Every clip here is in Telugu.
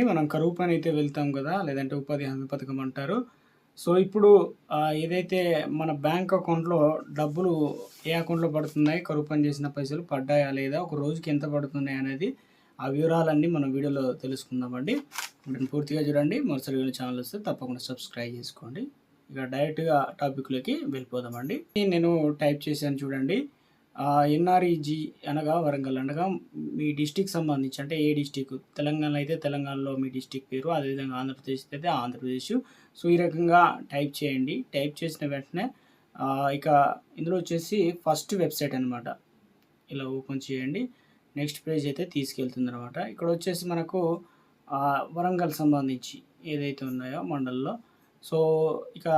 మనం కరువు పని అయితే వెళ్తాం కదా! లేదంటే ఉపాధి హామీ పథకం అంటారు. సో, ఇప్పుడు ఏదైతే మన బ్యాంక్ అకౌంట్‌లో డబ్బులు ఏ అకౌంట్‌లో పడుతున్నాయి, కరువు పని చేసిన పైసలు పడ్డాయా లేదా, ఒక రోజుకి ఎంత పడుతున్నాయి అనేది ఆ వివరాలన్నీ మనం వీడియోలో తెలుసుకుందామండి. వీడియోని పూర్తిగా చూడండి. మొదటిసారి వీడియో ఛానల్ వస్తే తప్పకుండా సబ్స్క్రైబ్ చేసుకోండి. ఇక డైరెక్ట్‌గా టాపిక్‌లోకి వెళ్ళిపోదామండి. నేను టైప్ చేశాను చూడండి. ఎన్ఆర్‌ఈజీ అనగా వరంగల్ అనగా మీ డిస్ట్రిక్ట్ సంబంధించి అంటే ఏ డిస్ట్రిక్ట్ తెలంగాణలో అయితే తెలంగాణలో మీ డిస్ట్రిక్ట్ పేరు, అదేవిధంగా ఆంధ్రప్రదేశ్ అయితే ఆంధ్రప్రదేశ్. సో, ఈ రకంగా టైప్ చేయండి. టైప్ చేసిన వెంటనే ఇక ఇందులో వచ్చేసి ఫస్ట్ వెబ్సైట్ అనమాట. ఇలా ఓపెన్ చేయండి. నెక్స్ట్ పేజ్ అయితే తీసుకెళ్తుందనమాట. ఇక్కడ వచ్చేసి మనకు వరంగల్ సంబంధించి ఏదైతే ఉన్నాయో మండల్లో. సో, ఇక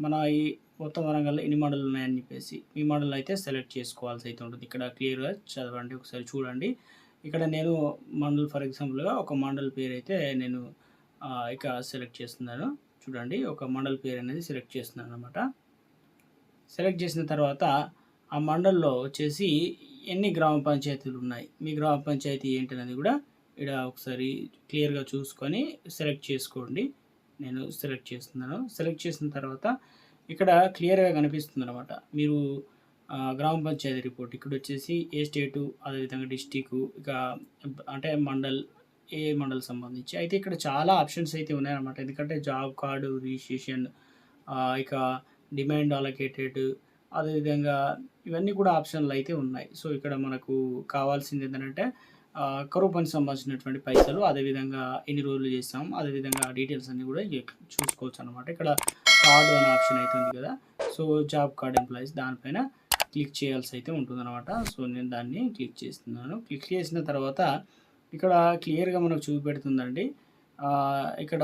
మన ఈ మొత్తం వరంగల్‌లో ఎన్ని మండలాలు ఉన్నాయని చెప్పేసి మీ మండలం అయితే సెలెక్ట్ చేసుకోవాల్సి అయితే ఉంటుంది. ఇక్కడ క్లియర్‌గా చదవండి, ఒకసారి చూడండి. ఇక్కడ నేను మండల్ ఫర్ ఎగ్జాంపుల్‌గా ఒక మండల్ పేరైతే నేను ఇక సెలెక్ట్ చేస్తున్నాను. చూడండి, ఒక మండల్ పేరు అనేది సెలెక్ట్ చేస్తున్నాననమాట. సెలెక్ట్ చేసిన తర్వాత ఆ మండల్లో వచ్చేసి ఎన్ని గ్రామ పంచాయతీలు ఉన్నాయి, మీ గ్రామ పంచాయతీ ఏంటనేది కూడా ఇక్కడ ఒకసారి క్లియర్‌గా చూసుకొని సెలెక్ట్ చేసుకోండి. నేను సెలెక్ట్ చేస్తున్నాను. సెలెక్ట్ చేసిన తర్వాత ఇక్కడ క్లియర్‌గా కనిపిస్తుందనమాట. మీరు గ్రామ పంచాయతీ రిపోర్ట్ ఇక్కడొచ్చేసి ఏ స్టేటు, అదేవిధంగా డిస్ట్రిక్టు, ఇక అంటే మండల్, ఏ మండల్ సంబంధించి. అయితే ఇక్కడ చాలా ఆప్షన్స్ అయితే ఉన్నాయన్నమాట. ఎందుకంటే జాబ్ కార్డు, రిజిస్ట్రేషన్, ఇక డిమాండ్ అలొకేటెడ్, అదేవిధంగా ఇవన్నీ కూడా ఆప్షన్లు అయితే ఉన్నాయి. సో, ఇక్కడ మనకు కావాల్సింది ఏంటంటే కరువు పనికి సంబంధించినటువంటి పైసలు, అదేవిధంగా ఎన్ని రోజులు చేసాం, అదేవిధంగా డీటెయిల్స్ అన్నీ కూడా చూసుకోవచ్చు అనమాట. ఇక్కడ కార్డు అనే ఆప్షన్ అయితే ఉంది కదా! సో, జాబ్ కార్డ్ ఎంప్లాయీస్ దానిపైన క్లిక్ చేయాల్సి అయితే ఉంటుందన్నమాట. సో, నేను దాన్ని క్లిక్ చేస్తున్నాను. క్లిక్ చేసిన తర్వాత ఇక్కడ క్లియర్‌గా మనకు చూపెడుతుందండి. ఇక్కడ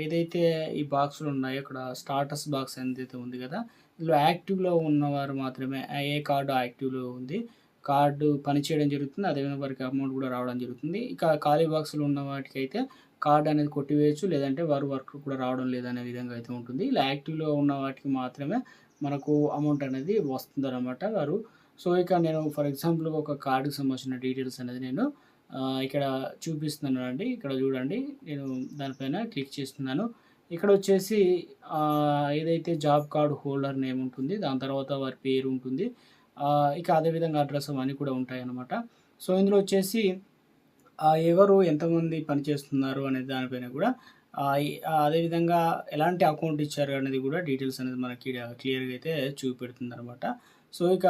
ఏదైతే ఈ బాక్సులు ఉన్నాయో ఇక్కడ స్టాటస్ బాక్స్ ఏదైతే ఉంది కదా! ఇందులో యాక్టివ్‌లో ఉన్నవారు మాత్రమే ఏ కార్డు యాక్టివ్‌లో ఉంది, కార్డు పనిచేయడం జరుగుతుంది. అదేవిధంగా వారికి అమౌంట్ కూడా రావడం జరుగుతుంది. ఇక ఖాళీ బాక్సులు ఉన్న వాటికైతే కార్డ్ అనేది కొట్టివేయచ్చు, లేదంటే వారు వర్క్ కూడా రావడం లేదనే విధంగా అయితే ఉంటుంది. ఇలా యాక్టివ్‌లో ఉన్న వాటికి మాత్రమే మనకు అమౌంట్ అనేది వస్తుందన్నమాట వారు. సో, ఇక నేను ఫర్ ఎగ్జాంపుల్ ఒక కార్డ్‌కి సంబంధించిన డీటెయిల్స్ అనేది నేను ఇక్కడ చూపిస్తున్నానండి. ఇక్కడ చూడండి, నేను దానిపైన క్లిక్ చేస్తున్నాను. ఇక్కడొచ్చేసి ఏదైతే జాబ్ కార్డ్ హోల్డర్ నేమ్ ఉంటుంది, దాని తర్వాత వారి పేరు ఉంటుంది. ఇక అదేవిధంగా అడ్రస్ అవన్నీ కూడా ఉంటాయన్నమాట. సో, ఇందులో వచ్చేసి ఎవరు ఎంతమంది పనిచేస్తున్నారు అనే దానిపైన కూడా అదేవిధంగా ఎలాంటి అకౌంట్ ఇచ్చారు అనేది కూడా డీటెయిల్స్ అనేది మనకి క్లియర్‌గా అయితే చూపెడుతుందనమాట. సో, ఇక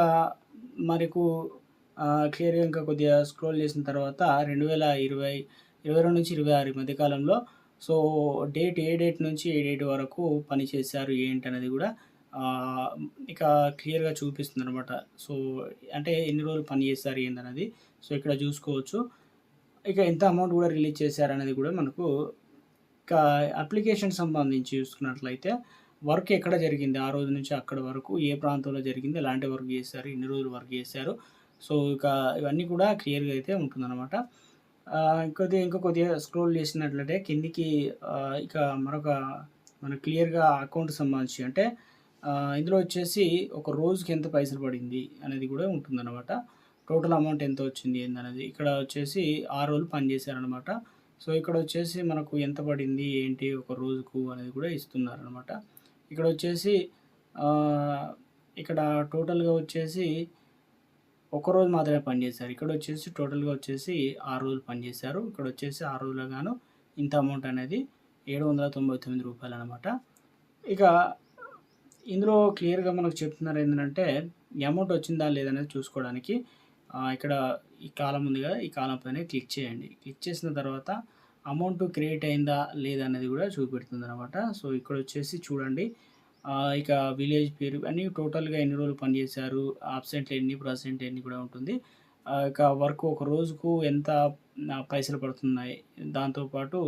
మనకు క్లియర్‌గా ఇంకా కొద్దిగా స్క్రోల్ చేసిన తర్వాత 22-26 మధ్య కాలంలో సో, ఏ డేట్ నుంచి ఏ డేట్ వరకు పని చేశారు ఏంటనేది కూడా ఇక క్లియర్‌గా చూపిస్తుందనమాట. సో, అంటే ఎన్ని రోజులు పని చేశారు ఏందనేది. సో, ఇక్కడ చూసుకోవచ్చు. ఇక ఎంత అమౌంట్ కూడా రిలీజ్ చేశారనేది కూడా మనకు ఇక అప్లికేషన్ సంబంధించి చూసుకున్నట్లయితే వర్క్ ఎక్కడ జరిగింది, ఆ రోజు నుంచి అక్కడి వరకు ఏ ప్రాంతంలో జరిగింది, ఎలాంటి వర్క్ చేశారు, ఎన్ని రోజులు వర్క్ చేశారు. సో, ఇక ఇవన్నీ కూడా క్లియర్‌గా అయితే ఉంటుందన్నమాట. ఇంకా కొద్దిగా స్క్రోల్ చేసినట్లయితే కిందికి ఇక మనకు క్లియర్‌గా అకౌంట్‌కి సంబంధించి అంటే ఇందులో వచ్చేసి ఒక రోజుకి ఎంత పైసలు పడింది అనేది కూడా ఉంటుందన్నమాట. టోటల్ అమౌంట్ ఎంత వచ్చింది ఏందనేది. ఇక్కడ వచ్చేసి 6 రోజులు పని చేశారనమాట. సో, ఇక్కడ వచ్చేసి మనకు ఎంత పడింది ఏంటి ఒక రోజుకు అనేది కూడా ఇస్తున్నారనమాట. ఇక్కడ వచ్చేసి ఇక్కడ టోటల్‌గా వచ్చేసి ఒక్కరోజు మాత్రమే పనిచేశారు. ఇక్కడొచ్చేసి టోటల్‌గా వచ్చేసి 6 రోజులు పనిచేశారు. ఇక్కడొచ్చేసి 6 రోజులకు గాను ఇంత అమౌంట్ అనేది రూ. 799 అనమాట. ఇక ఇందులో క్లియర్‌గా మనకు చెప్తున్నారు ఏంటంటే అమౌంట్ వచ్చిందా లేదనేది చూసుకోవడానికి ఇక్కడ ఈ కాలమ్ ఉంది కదా! ఈ కాలమ్ పైన క్లిక్ చేయండి. క్లిక్ చేసిన తర్వాత అమౌంట్ క్రియేట్ అయిందా లేదా అనేది కూడా చూపెడుతుందనమాట. సో, ఇక్కడొచ్చేసి చూడండి, ఇక విలేజ్ పేరు అన్నీ టోటల్‌గా ఎన్ని రోజులు పనిచేశారు, అబ్సెంట్లు ఎన్ని, ప్రెజెంట్ ఎన్ని కూడా ఉంటుంది. ఇక వర్క్ ఒక రోజుకు ఎంత పైసలు పడుతున్నాయి, దాంతోపాటు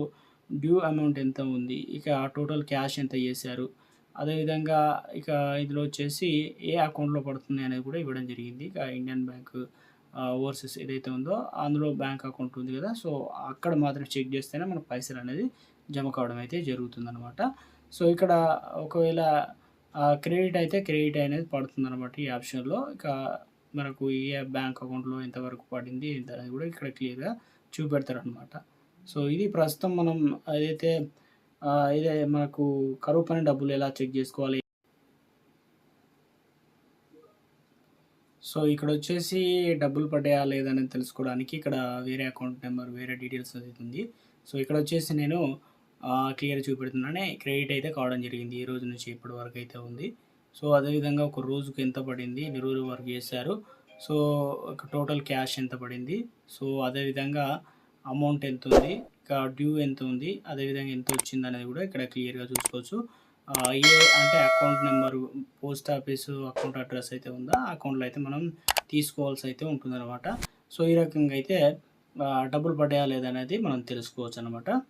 డ్యూ అమౌంట్ ఎంత ఉంది, ఇక టోటల్ క్యాష్ ఎంత చేశారు, అదేవిధంగా ఇక ఇందులో వచ్చేసి ఏ అకౌంట్‌లో పడుతుంది అనేది కూడా ఇవ్వడం జరిగింది. ఇక ఇండియన్ బ్యాంక్ ఓవర్సీస్ ఏదైతే ఉందో అందులో బ్యాంక్ అకౌంట్ ఉంది కదా! సో, అక్కడ మాత్రం చెక్ చేస్తేనే మనకు పైసలనేది జమ కావడం అయితే జరుగుతుందనమాట. సో, ఇక్కడ ఒకవేళ క్రెడిట్ అయితే క్రెడిట్ అనేది పడుతుందనమాట ఈ ఆప్షన్‌లో. ఇక మనకు ఏ బ్యాంక్ అకౌంట్‌లో ఎంతవరకు పడింది ఏంటనేది కూడా ఇక్కడ క్లియర్‌గా చూపెడతారనమాట. సో ఇది ప్రస్తుతం మనం ఏదైతే ఇదే మనకు కరువు పని డబ్బులు ఎలా చెక్ చేసుకోవాలి. సో ఇక్కడొచ్చేసి డబ్బులు పడ్డాయా లేదా అనేది తెలుసుకోవడానికి ఇక్కడ వేరే అకౌంట్ నెంబర్, వేరే డీటెయిల్స్ అది ఉంది. సో ఇక్కడొచ్చేసి నేను క్లియర్‌గా చూపెడుతున్నాను. క్రెడిట్ అయితే కావడం జరిగింది. ఈ రోజు నుంచి ఇప్పటి వరకు అయితే ఉంది. సో అదేవిధంగా ఒక రోజుకి ఎంత పడింది, ఎన్ని రోజులు వర్క్ చేశారు, సో టోటల్ క్యాష్ ఎంత పడింది, సో అదేవిధంగా అమౌంట్ ఎంతుంది, ఇంకా డ్యూ ఎంతుంది, అదేవిధంగా ఎంత వచ్చిందనేది కూడా ఇక్కడ క్లియర్‌గా చూసుకోవచ్చు. ఏ అంటే account number, post office account address అయితే ఉందో ఆ అకౌంట్‌లో అయితే మనం తీసుకోవాల్సి అయితే ఉంటుందన్నమాట. సో ఈ రకంగా అయితే డబ్బులు పడ్డాయా లేదా అనేది మనం తెలుసుకోవచ్చనమాట.